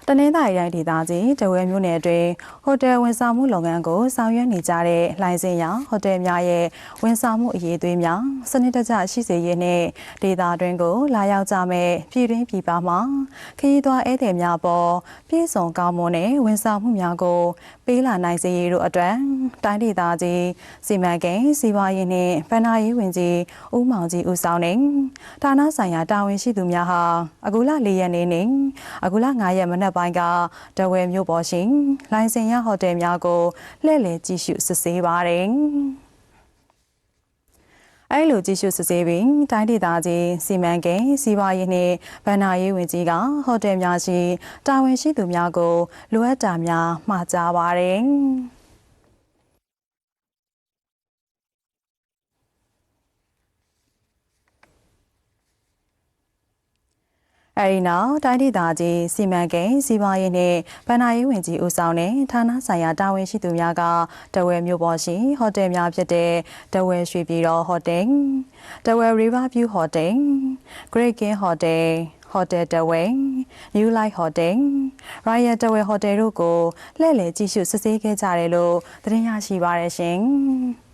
တနင်္သာရီတိုင်းဒေသကြီးတဝဲမြို့နယ်အတွင်းဟိုတယ်ဝန်ဆောင်မှုလုပ်ငန်းကိုဆောင်ရွက်နေကြတဲ့လိုင်စင်ရဟိုတယ်များရဲ့ဝန်ဆောင်မှုအရေးသွေးများစနစ်တကျရှိစေရေးနဲ့ဒေသတွင်းကိုလာရောက်ကြမဲ့ပြည်တွင်းပြည်ပမှခရီးသွားဧည့်သည်များပေါ်ပြည်စုံကောင်းမွန်တဲ့ဝန်ဆောင်မှုများကိုပေးလာနိုင်စေရေးတို့အတွက်တိုင်းဒေသကြီးစီမံကိန်းစီးပွားရေးနှင့်ဗဏ္ဍာရေးဝန်ကြီးဦးမောင်ကြီးဦးဆောင်နေဌာနဆိုင်ရာတာဝန်ရှိသူများဟာအခုလ4ရက်နေ့နဲ့အခုလ5ရက်မနက်ပိုင်းကတဝဲမြို့ပေါ်ရှိလိုင်စင်ရဟိုတယ်များကိုလှည့်လည်ကြည့်ရှုစစ်ဆေးပါတယ်အဲလိုကြည့်ရှုစစ်ဆေးပြီးတိုင်းဒေသကြီးစီမံကိန်းစီးပွားရေးနှင့်ဗဏ္ဍာရေးဝန်ကြီးကဟိုတယ်များရှိတာဝန်ရှိသူများကိုလိုအပ်တာများမှာကြားပါတယ်အဲဒီနောက်တိုင်းဒေသကြီးစီမံကိန်းစီးပွားရေးနှင့်ဗဏ္ဍာရေးဝန်ကြီးဦးဆောင်တဲ့ဌာနဆိုင်ရာတာဝန်ရှိသူများကတဝဲမြို့ပေါ်ရှိဟိုတယ်များဖြစ်တဲ့တဝဲရွှေပြည်တော်ဟိုတယ်၊တဝဲ River View ဟိုတယ်၊ Great King ဟိုတယ်၊ ဟိုတယ်တဝဲ New Light ဟိုတယ်၊ Royal တဝဲဟိုတယ်တို့ကိုလှည့်လည်ကြည့်ရှုစစ်ဆေးခဲ့ကြတယ်လို့သတင်းရရှိပါရရှင်။